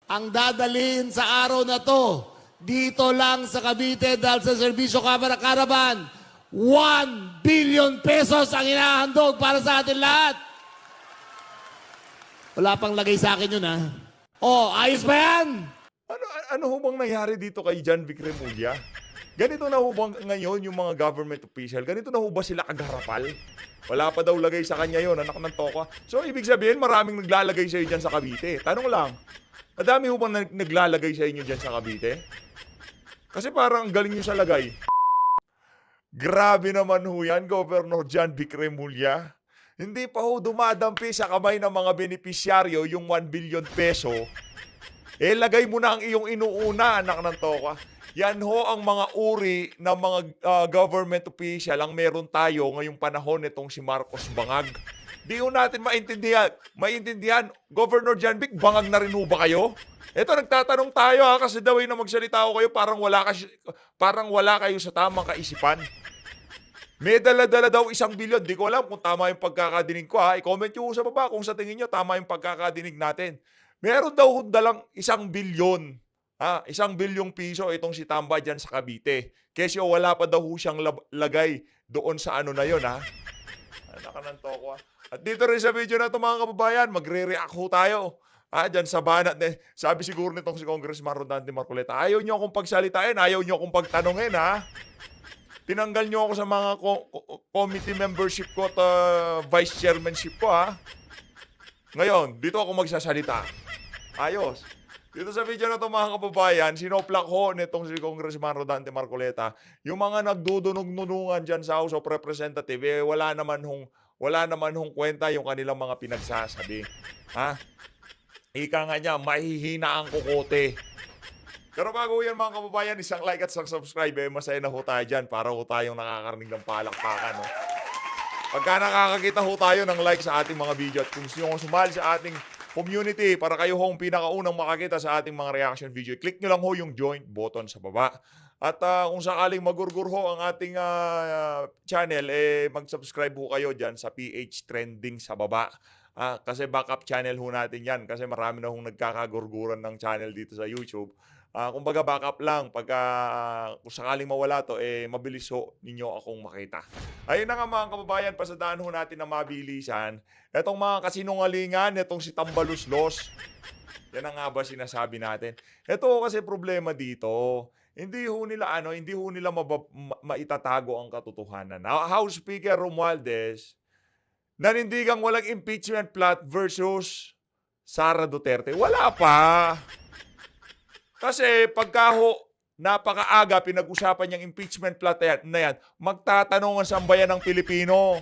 ang dadalhin sa araw na to, dito lang sa Cavite dahil sa Serbisyo Kamara Caravan, 1 billion pesos ang inahandog para sa atin lahat. Wala pang lagay sa akin yun, ha? Oh, ayos ba yan? Ano ho bang nangyari dito kay John Vic Remulla? Ganito na ho bang ngayon yung mga government official? Ganito na ho ba sila kagharapal? Wala pa daw lagay sa kanya yon, anak ng toka. So, ibig sabihin, maraming naglalagay sa iyo dyan sa Cavite. Tanong lang, madami ho bang naglalagay sa inyo dyan sa Cavite? Kasi parang ang galing nyo sa lagay. Grabe naman ho yan, Governor John Vic Remulla. Hindi pa ho dumadampi sa kamay ng mga benepisyaryo yung 1 billion peso. Lagay mo na ang iyong inuuna, anak ng toka. Yan ho ang mga uri ng mga government official ang meron tayo ngayong panahon nitong si Marcos Bangag. Di ho natin maintindihan. Governor John Vic, bangag na rin ho ba kayo? Ito, nagtatanong tayo kasi daw na magsalita ko kayo parang wala kayo sa tamang kaisipan. May dala-dala daw 1 billion. Di ko alam kung tama yung pagkakadinig ko, ha. I-comment nyo sa baba kung sa tingin nyo tama yung pagkakadinig natin. Meron daw dalang 1 billion. 1 bilyong piso itong si Tamba dyan sa Cavite. Kesyo wala pa daw siyang lagay doon sa ano na yun, ha. Nakanan to ko, ha. At dito rin sa video na ito, mga kababayan, magre-react ho tayo. Dyan sa banat. Sabi siguro nitong si Congressman Rodante Marcoleta, ayaw nyo akong pagsalitain, ayaw nyo akong pagtanungin, ha. Tinanggal nyo ako sa mga committee membership ko at vice chairmanship ko, ha. Ngayon, dito ako magsasalita. Ayos. Dito sa video na ito, mga kababayan, sinoplak ho nitong si Congressman Rodante Marcoleta, yung mga nagdudunog-nunungan dyan sa House of Representatives, wala naman hong kwenta yung kanilang mga pinagsasabi. Ha? Ika nga niya, mahihina ang kukote. Pero bago yan, mga kababayan, isang like at isang subscribe, masaya na ho tayo dyan para ho tayong nakakarinig ng palakpakan. No? Pagka nakakakita ho tayo ng like sa ating mga video at kung gusto nyo sumali sa ating community para kayo hong pinakaunang makakita sa ating mga reaction video, click nyo lang ho yung join button sa baba. At kung sakaling magurgur ho ang ating channel, mag-subscribe ho kayo dyan sa PH Trending sa baba. Kasi backup channel ho natin yan kasi marami na hong nagkakagurguran ng channel dito sa YouTube. Kumbaga backup lang, kung sakaling mawala to, mabilis ho ninyo akong makita. Ayun na nga, mga kababayan, pasadaan ho natin na mabilisan. Etong mga kasinungalingan, etong si Tambaluslos. Yan ang nga ba sinasabi natin? Ito kasi problema dito. Hindi ho nila maitatago ang katotohanan. House Speaker Romualdez, nanindigang walang impeachment plot versus Sara Duterte. Wala pa. Kasi pagka ho, napakaaga pinag-usapan niyang impeachment plot na yan, magtatanong ang sambayan ng Pilipino.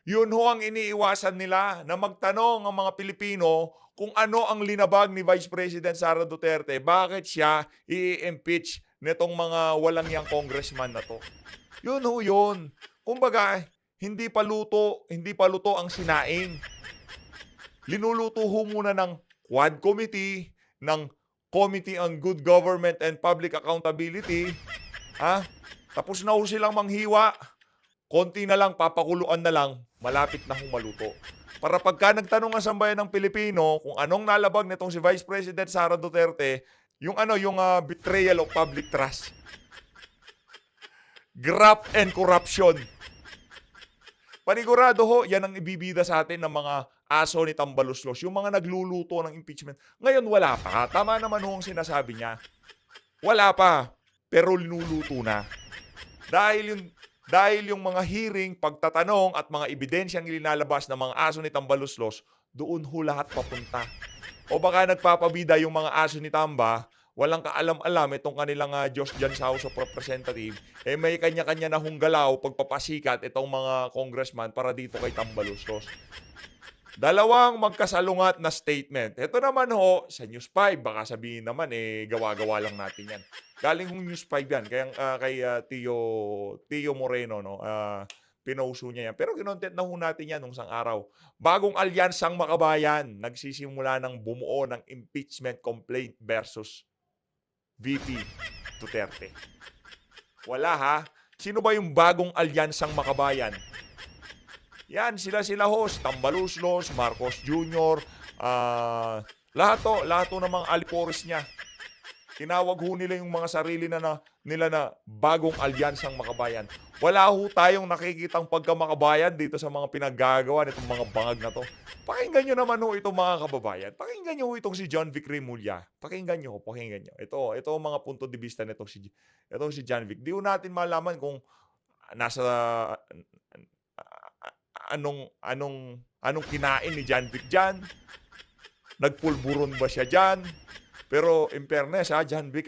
Yun ho ang iniiwasan nila, na magtanong ang mga Pilipino kung ano ang linabag ni Vice President Sara Duterte, bakit siya i-impeach nitong mga walang yang congressman na to. Yun ho yun. Kumbaga, hindi pa luto ang sinaing. Linuluto ho muna ng Quad Committee, ng Committee on Good Government and Public Accountability. Tapos na ho silang manghiwa. Konti na lang, papakuluan na lang, malapit na hong maluto. Para pagka nagtanong ang sambayan ng Pilipino kung anong nalabag nitong si Vice President Sara Duterte, yung betrayal of public trust. Graft and corruption. Panigurado ho, yan ang ibibida sa atin ng mga aso ni Tambaluslos, yung mga nagluluto ng impeachment. Ngayon wala pa. Tama naman ho ang sinasabi niya. Wala pa, pero linuluto na. Dahil yung mga hearing, pagtatanong at mga ebidensyang ilinalabas ng mga aso ni Tambaluslos, doon ho lahat papunta. O baka nagpapabida yung mga aso ni Tamba, walang kaalam-alam itong kanilang Diyos dyan sa House of Representatives, may kanya-kanya na hong galaw pagpapasikat itong mga congressman para dito kay Tambaluslos. Dalawang magkasalungat na statement. Ito naman ho, sa News 5, baka sabihin naman, gawa-gawa lang natin yan. Galing hong News 5 yan, kay Tio Moreno, no? Pinauso niya yan. Pero kinontent na ho natin yan nung isang araw. Bagong alyansang makabayan, nagsisimula ng bumuo ng impeachment complaint versus VP Duterte. Wala ha. Sino ba yung bagong alyansang makabayan? Yan, sila host, Tambaluslos, Marcos Jr., Lahat to ng mga alipores niya. Tinawag ho nila yung mga sarili nila na bagong alyansang makabayan. Wala ho tayong nakikitang pagkamakabayan dito sa mga pinaggagawa nitong mga bangag na to. Pakinggan nyo naman ho itong mga kababayan. Pakinggan nyo ho itong si John Vic Remulla. Pakinggan nyo ho, pakinggan nyo. Ito ang mga punto de vista nitong si John Vic. Di ho natin malaman kung nasa anong kinain ni John Vic dyan. Nagpulburon ba siya dyan? Pero in fairness John Vic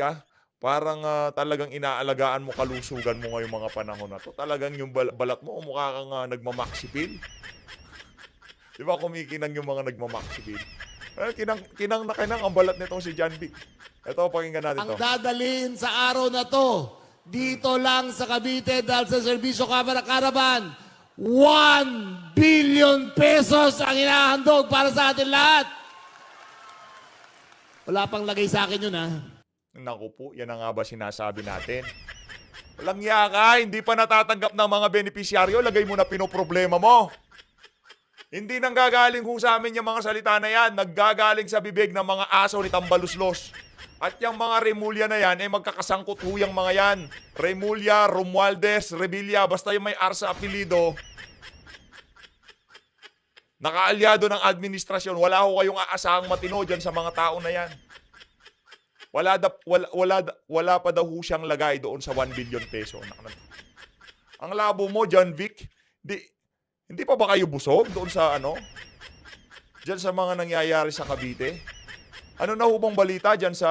parang talagang inaalagaan mo kalusugan mo ngayong mga panahon na to. Talagang yung balat mo mukha kang nagmamaxipil. Di ba kumikinang yung mga nagmamaxipil? Kinang na kinang ang balat nitong si John Vic. Ito, pakinggan natin to. Ang dadalhin sa araw na to, dito lang sa Cavite dahil sa Serbisyo Kamara Caravan, 1 billion pesos ang inahandog para sa atin lahat. Wala pang lagay sa akin yun, Naku po, yan na nga ba sinasabi natin? Walang yaka, hindi pa natatanggap ng mga benepisyaryo, lagay mo na pinoproblema mo. Hindi nang gagaling ho sa amin yung mga salita na yan, naggagaling sa bibig ng mga aso ni Tambaluslos. At yung mga Remulla na yan, magkakasangkot ho yung mga yan. Remulla, Romualdez, Revilla, basta yung may R sa apelido. Nakaalyado ng administrasyon, wala ho kayong aasahang matino dyan sa mga tao na yan. Wala pa daw ho siyang lagay doon sa 1 billion peso. Ang labo mo, John Vic, hindi pa ba kayo busog doon sa dyan sa mga nangyayari sa Cavite? Ano na ho bang balita dyan sa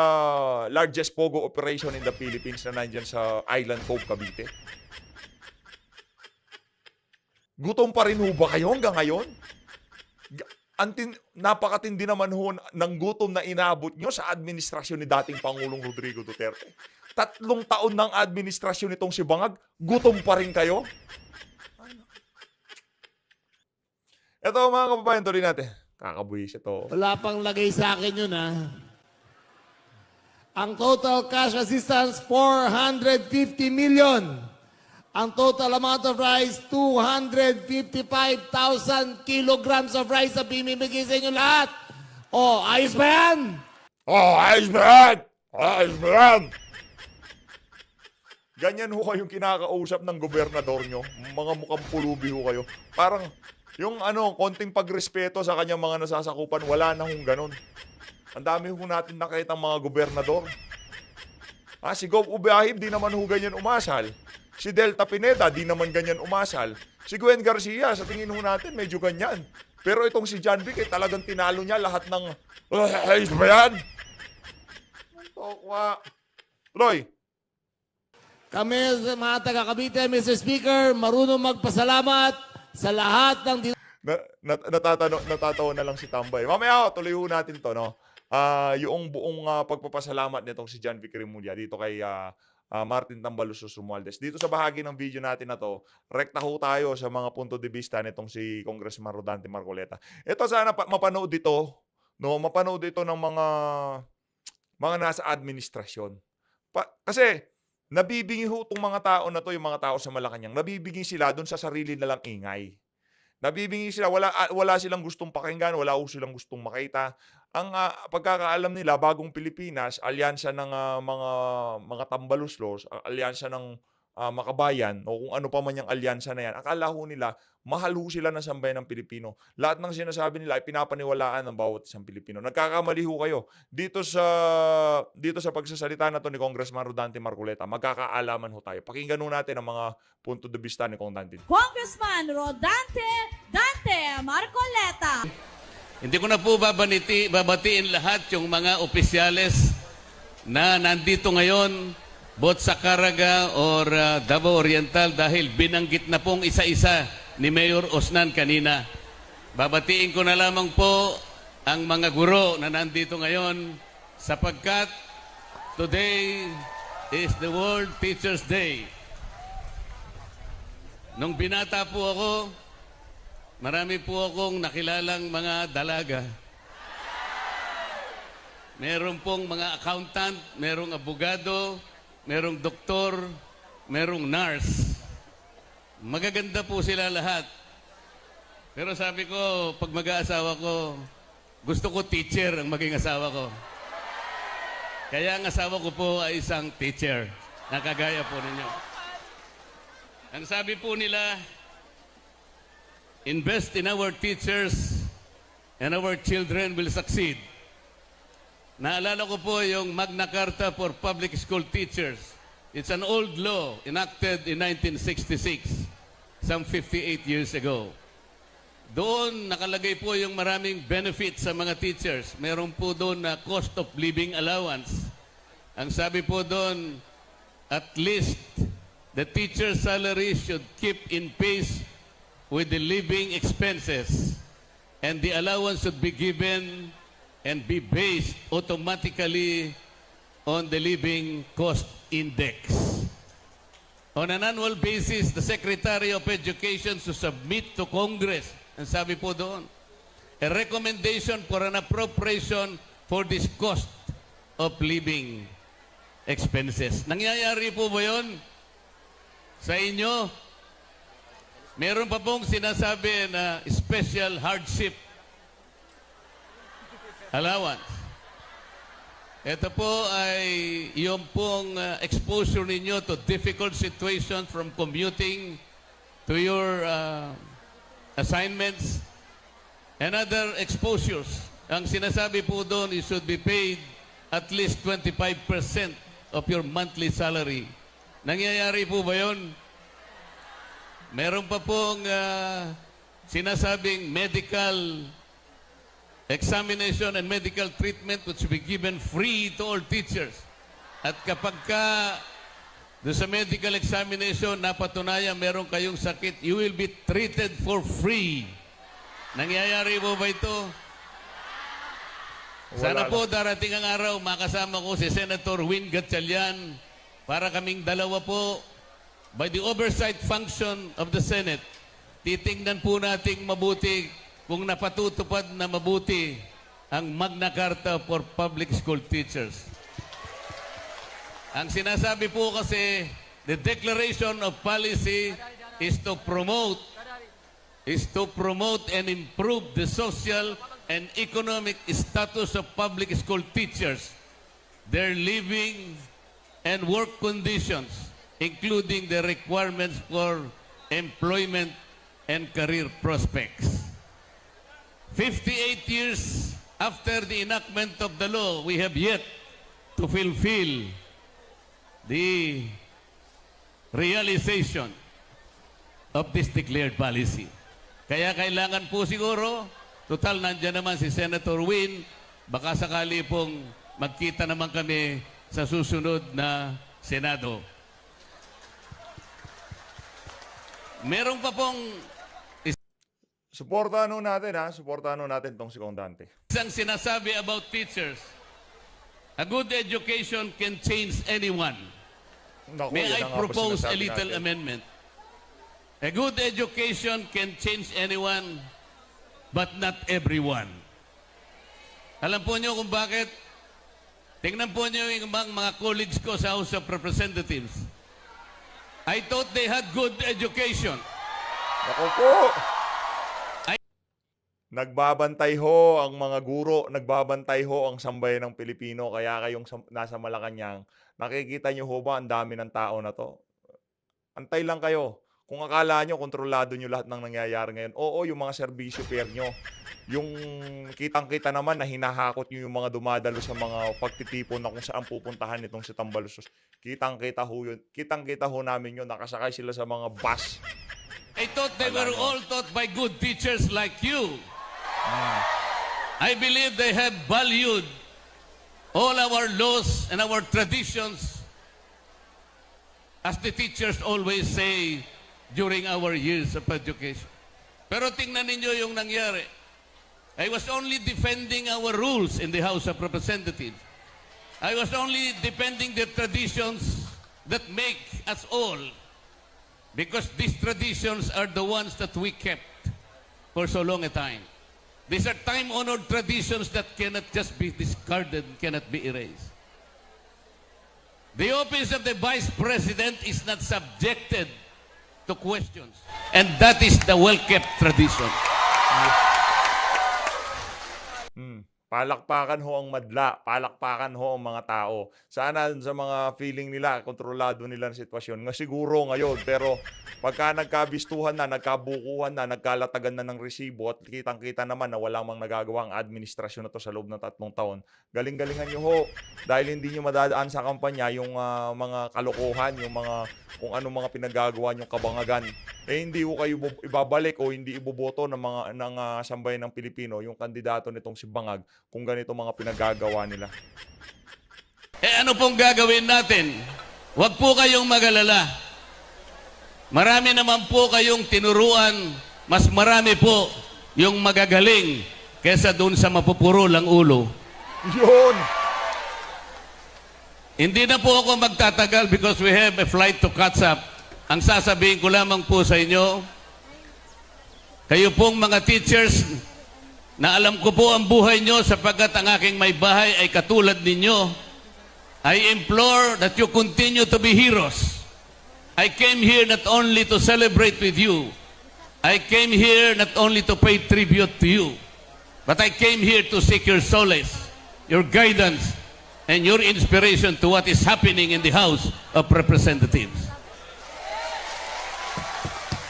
largest pogo operation in the Philippines na nandyan sa Island Cove, Cavite? Gutom pa rin ho ba kayo hanggang ngayon? Napakatindi naman ho ng gutom na inabot nyo sa administrasyon ni dating Pangulong Rodrigo Duterte. 3 taon ng administrasyon nitong si Bangag, gutom pa rin kayo? Ito mga kababayan, tuloy natin. Kakabuhis ito. Wala pang lagay sa akin yun, Ang total cash assistance, 450 million. Ang total amount of rice, 255,000 kilograms of rice na bimibigay sa inyo lahat. Oh, ayos ba yan? Ayos ba yan? Ayos ba yan? Ganyan ho kayong kinakausap ng gobernador nyo. Mga mukhang pulubi ho kayo. Parang yung konting pagrespeto sa kanyang mga nasasakupan, wala na hong ganun. Ang dami ho natin nakita mga gobernador. Si Gov Ubahib, di naman ho ganyan umasal. Si Delta Pineda, di naman ganyan umasal. Si Gwen Garcia, sa tingin ho natin, medyo ganyan. Pero itong si John Vic, talagang tinalo niya lahat ng... Ayos ba yan? Tokwa. Roy. Kami, mga taga-Cavite, Mr. Speaker, marunong magpasalamat sa lahat ng... Natatawa na lang si Tambay. Mamaya, tuloy ho natin to, yung buong pagpapasalamat nitong si John Vic Remulla dito kay Martin Tambaluslos Romualdez. Dito sa bahagi ng video natin na to, rekta ho tayo sa mga punto de vista nitong si Congressman Rodante Marcoleta. Ito sana mapanood dito, mapanood dito ng mga nasa administrasyon. Kasi nabibingi ho itong mga tao na to, yung mga tao sa Malacanang, nabibingi sila doon sa sarili nilang ingay. Nabibingi sila, wala silang gustong pakinggan, wala ho silang gustong makita. Ang pagkakaalam nila, bagong Pilipinas, alyansa ng mga Tambaluslos, alyansa ng makabayan, o kung ano pa man yung alyansa na yan, akala ho nila, mahal ho sila ng sambayan ng Pilipino. Lahat ng sinasabi nila ay pinapaniwalaan ng bawat isang Pilipino. Nagkakamali ho kayo. Dito sa pagsasalita na to ni Congressman Rodante Marcoleta, magkakaalaman ho tayo. Pakinggan ho natin ang mga punto de vista ni Kong Dante. Congressman Rodante Marcoleta. Hindi ko na po babatiin lahat yung mga opisyales na nandito ngayon, both sa Caraga or Davao Oriental, dahil binanggit na pong isa-isa ni Mayor Osnan kanina. Babatiin ko na lamang po ang mga guro na nandito ngayon sapagkat today is the World Teachers Day. Nung binata po ako, marami po akong nakilalang mga dalaga. Meron pong mga accountant, merong abogado, merong doktor, merong nurse. Magaganda po sila lahat. Pero sabi ko, pag mag-aasawa ko, gusto ko teacher ang maging asawa ko. Kaya ang asawa ko po ay isang teacher. Nakagaya po ninyo. Ang sabi po nila, invest in our teachers and our children will succeed. Naalala ko po yung Magna Carta for Public School Teachers. It's an old law enacted in 1966, some 58 years ago. Doon nakalagay po yung maraming benefits sa mga teachers. Meron po doon na cost of living allowance. Ang sabi po doon, at least the teacher's salary should keep in pace with the living expenses, and the allowance should be given and be based automatically on the living cost index. On an annual basis, the Secretary of Education should submit to Congress, ang sabi po doon, a recommendation for an appropriation for this cost of living expenses. Nangyayari po ba yun sa inyo? Meron pa pong sinasabi na special hardship allowance. Ito po ay yung pong exposure ninyo to difficult situations from commuting to your assignments and other exposures. Ang sinasabi po doon, you should be paid at least 25% of your monthly salary. Nangyayari po ba yun? Meron pa pong sinasabing medical examination and medical treatment which will be given free to all teachers. At kapag ka doon sa medical examination napatunayan meron kayong sakit, you will be treated for free. Nangyayari po ba ito? Sana po darating ang araw, makasama ko si Senator Win Gatchalian para kaming dalawa po by the oversight function of the Senate. Titingnan po nating mabuti kung napatutupad na mabuti ang Magna Carta for Public School Teachers. Ang sinasabi po kasi, the declaration of policy is to promote and improve the social and economic status of public school teachers, their living and work conditions, including the requirements for employment and career prospects. 58 years after the enactment of the law, we have yet to fulfill the realization of this declared policy. Kaya kailangan po siguro, total nandiyan naman si Senator Win, baka sakali pong magkita naman kami sa susunod na Senado. Meron pa pong Suportahan ho natin ha. Suportahan ho natin tong si Kong Dante. isang sinasabi about teachers. A good education can change anyone. Naku, May yan I ang nga po propose a sinasabi little natin. amendment? A good education can change anyone, but not everyone. Alam po niyo kung bakit? Tingnan po niyo yung mga colleagues ko sa House of Representatives. I thought they had good education. Naku po! Nagbabantay ho ang mga guro, nagbabantay ho ang sambayan ng Pilipino, kaya kayong nasa Malacanang, nakikita nyo ho ba ang dami ng tao na to? Antay lang kayo. Kung akala nyo, kontrolado nyo lahat ng nangyayari ngayon. Oo, yung mga serbisyo pair nyo. Yung kitang-kita naman na hinahakot nyo yung mga dumadalo sa mga pagtitipon na kung saan pupuntahan itong si Tambaluslos. Kitang-kita ho yun. Kitang-kita ho namin yun. Nakasakay sila sa mga bus. I thought they were all taught by good teachers like you. I believe they have valued all our laws and our traditions, as the teachers always say during our years of education. Pero tingnan ninyo yung nangyari. I was only defending our rules in the House of Representatives. I was only defending the traditions that make us all, because these traditions are the ones that we kept for so long a time. These are time-honored traditions that cannot just be discarded, cannot be erased. The office of the Vice President is not subjected to questions. And that is the well-kept tradition. Palakpakan ho ang madla, palakpakan ho ang mga tao. Sana sa mga feeling nila, kontrolado nila ang sitwasyon. Nga siguro ngayon, pero pagka nagkabistuhan na, nagkabukuhan na, nagkalatagan na ng resibo at kitang-kita naman na walang mang nagagawa ang administrasyon na to sa loob ng 3 taon, galing-galingan nyo ho. Dahil hindi nyo madadaan sa kampanya yung mga kalokohan, yung mga kung ano mga pinagagawa nyong kabangagan. Eh hindi ko kayo ibabalik o hindi iboboto ng sambayan ng Pilipino yung kandidato nitong si Bangag kung ganito mga pinagagawa nila. Eh ano pong gagawin natin? Huwag po kayong mag-alala. Marami naman po kayong tinuruan, mas marami po yung magagaling kesa doon sa mapupuro lang ulo. Yun! Hindi na po ako magtatagal because we have a flight to catch up. Ang sasabihin ko lamang po sa inyo, kayo pong mga teachers, na alam ko po ang buhay nyo sapagkat ang aking may bahay ay katulad ninyo, I implore that you continue to be heroes. I came here not only to celebrate with you, I came here not only to pay tribute to you, but I came here to seek your solace, your guidance, and your inspiration to what is happening in the House of Representatives.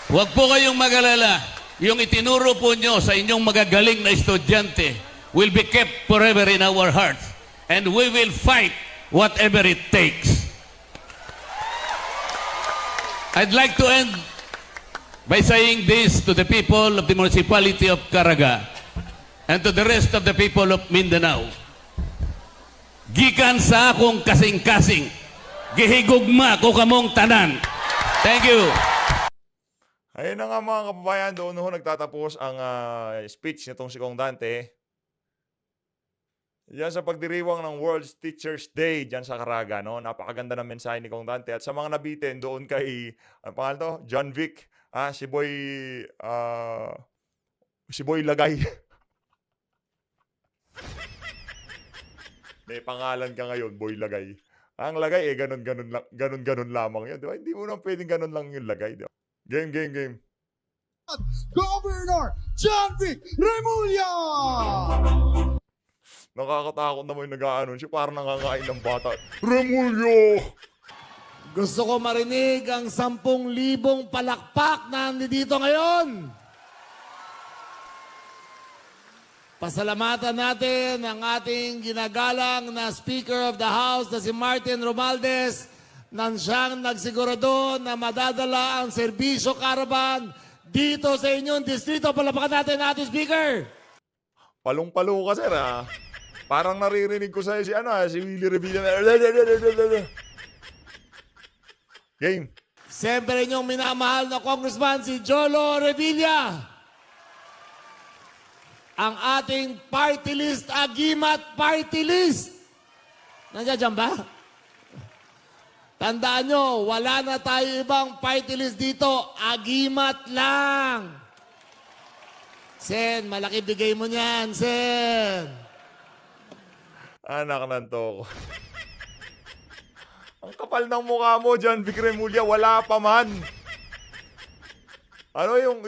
Huwag po kayong mag-alala. Yung itinuro po nyo sa inyong magagaling na estudyante will be kept forever in our hearts. And we will fight whatever it takes. I'd like to end by saying this to the people of the municipality of Caraga and to the rest of the people of Mindanao. Gikan sa akong kasing-kasing, gihigugma ko kamong tanan. Thank you. Ayun na nga mga kababayan, doon ho nagtatapos ang speech nitong si Kong Dante. Yan sa pagdiriwang ng World Teachers Day dyan sa Caraga, no? Napakaganda ng mensahe ni Kong Dante. At sa mga nabitin, doon kay, ang pangalan to? John Vic, si Boy Lagay. May pangalan ka ngayon, Boy Lagay. Ang lagay, ganun lamang yun. Di ba? Hindi mo naman pwedeng ganun lang yung lagay. Di ba? Game. Governor John Vic Remulla! Nakakatakot naman yung nag-a-anunsyo. Parang nangangain ng bata. Remulla! Gusto ko marinig ang 10,000 palakpak na nandito ngayon. Pasalamatan natin ang ating ginagalang na Speaker of the House na si Martin Romualdez nang siyang nagsigurado na madadala ang serbisyo caravan dito sa inyong distrito. Palapakan natin ating Speaker. Palong-palo ka, sir, ha? Parang naririnig ko sa'yo si Willie Revilla. Game. Siyempre inyong minamahal na Congressman si Jolo Revilla. Ang ating party list, Agimat Party List. Nandiyan ba? Tandaan nyo, wala na tayo ibang party list dito. Agimat lang. Sen, malaki bigay mo niyan, Sen. Anak ng toko. Ang kapal ng mukha mo, John Vic Remulla, wala pa man. Ano yung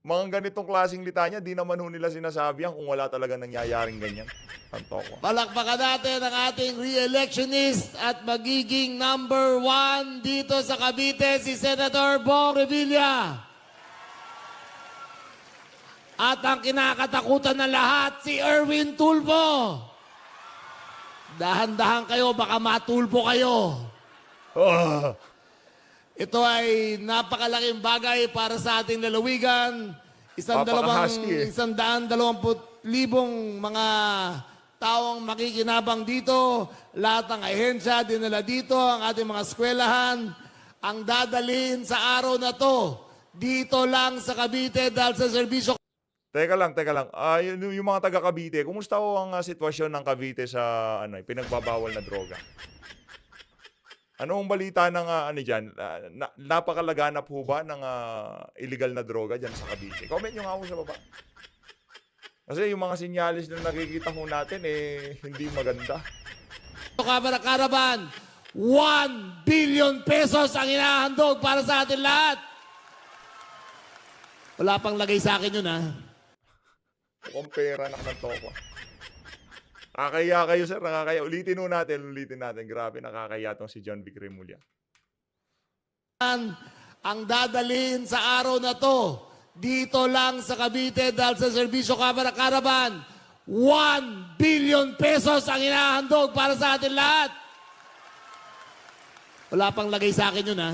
mga ganitong klaseng litanya, di naman ho nila sinasabihan kung wala talaga nangyayaring ganyan. Ang toko. Palakpakan natin ang ating re-electionist at magiging number 1 dito sa Cavite, si Senator Bong Revilla. At ang kinakatakutan ng lahat, si Erwin Tulfo. Dahan-dahan kayo, baka matulpo kayo. Ah, Ito ay napakalaking bagay para sa ating lalawigan. 120,000 mga taong makikinabang dito. Lahat ng ahensya, dinala dito, ang ating mga eskwelahan. Ang dadalhin sa araw na to, dito lang sa Cavite dahil sa serbisyo. Teka lang. Yung mga taga Cavite, kumusta ho ang sitwasyon ng Cavite sa pinagbabawal na droga? Ano ang balita ng dyan? Napakalaganap ho ba ng illegal na droga dyan sa Cavite? Comment nyo nga ho sa baba. Kasi yung mga sinyalis na nakikita ho natin, hindi maganda. Kamara Caravan, 1 billion pesos ang inahandog para sa atin lahat. Wala pang lagay sa akin yun, ha? Mukhang pera, anak ng toko. Nakakaya kayo, sir. Nakakaya. Ulitin natin. Grabe, nakakaya tong si John Vic Remulla. Ang dadalhin sa araw na to, dito lang sa Cavite dahil sa Serbisyo Kamara Caravan, 1 billion pesos ang inahandog para sa atin lahat. Wala pang lagay sa akin yun, ha?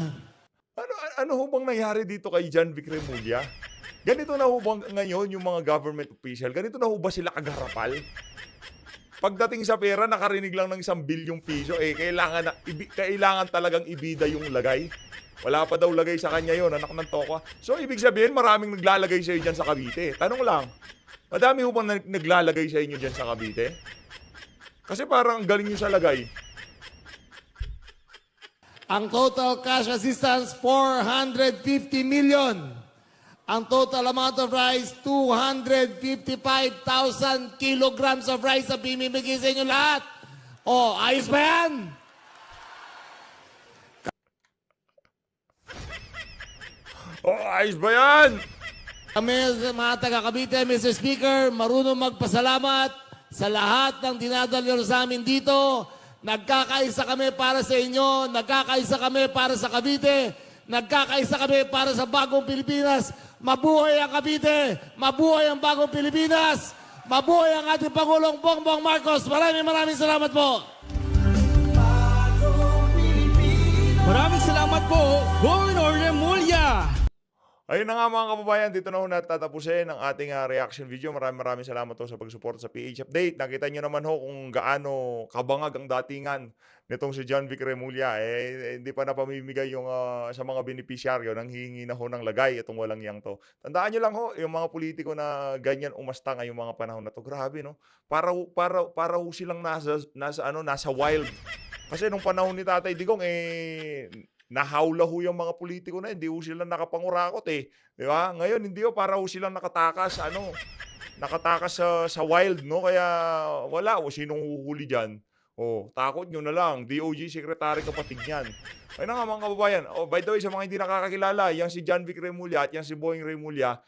Ano ho bang nangyari dito kay John Vic Remulla? Ganito na ho bang ngayon yung mga government official? Ganito na ho ba sila kagharapal? Pagdating sa pera, nakarinig lang ng 1 bilyong piso, kailangan talagang ibida yung lagay. Wala pa daw lagay sa kanya yon, anak ng toko. So, ibig sabihin, maraming naglalagay sa iyo dyan sa Cavite. Tanong lang, madami ho bang naglalagay sa inyo dyan sa Cavite? Kasi parang ang galing nyo sa lagay. Ang total cash assistance, 450 million. Ang total amount of rice, 255,000 kilograms of rice na pimimigay sa inyo lahat. O, ayos ba yan? Ayos ba yan? Kami, mga taga-Cavite, Mr. Speaker, marunong magpasalamat sa lahat ng dinadalo sa amin dito. Nagkakaisa kami para sa inyo, nagkakaisa kami para sa Cavite, nagkakaisa kami para sa bagong Pilipinas. Mabuhay ang Cavite, mabuhay ang bagong Pilipinas, mabuhay ang ating Pangulong Bongbong Marcos. Maraming salamat po. Maraming salamat po, Governor Remulla. Ayun na nga mga kababayan, dito na ho natatapusin ang ating reaction video. Maraming salamat ho sa pagsuporta sa PH Update. Nakita nyo naman ho kung gaano kabangag ang datingan nitong si John Vic Remulla. Hindi pa napamimigay yung sa mga benepisyaryo, nang hihingi na ho ng lagay itong walang yang to. Tandaan nyo lang ho, yung mga politiko na ganyan umasta ngayong mga panahon na to. Grabe, no? Para ho silang nasa wild. Kasi nung panahon ni Tatay Digong, nahawla ho yung mga politiko na, hindi ho sila nakapangurakot Di ba? Ngayon, hindi ho, para ho silang nakatakas, sa wild, no? Kaya wala ho, sinong huhuli dyan? Takot nyo na lang. DOJ Secretary kapatid niyan. Ayun na nga mga kababayan. By the way, sa mga hindi nakakakilala, yan si John Vic Remulla at yan si Boying Remulla,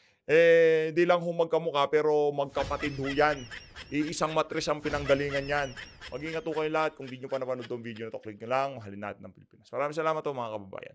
di lang ho magkamukha, pero magkapatid ho yan. Iisang matris ang pinanggalingan yan. Mag-ingat ho kayo lahat. Kung di nyo pa napanood itong video na to, click nyo lang. Mahalin natin ng Pilipinas. Maraming salamat ho mga kababayan.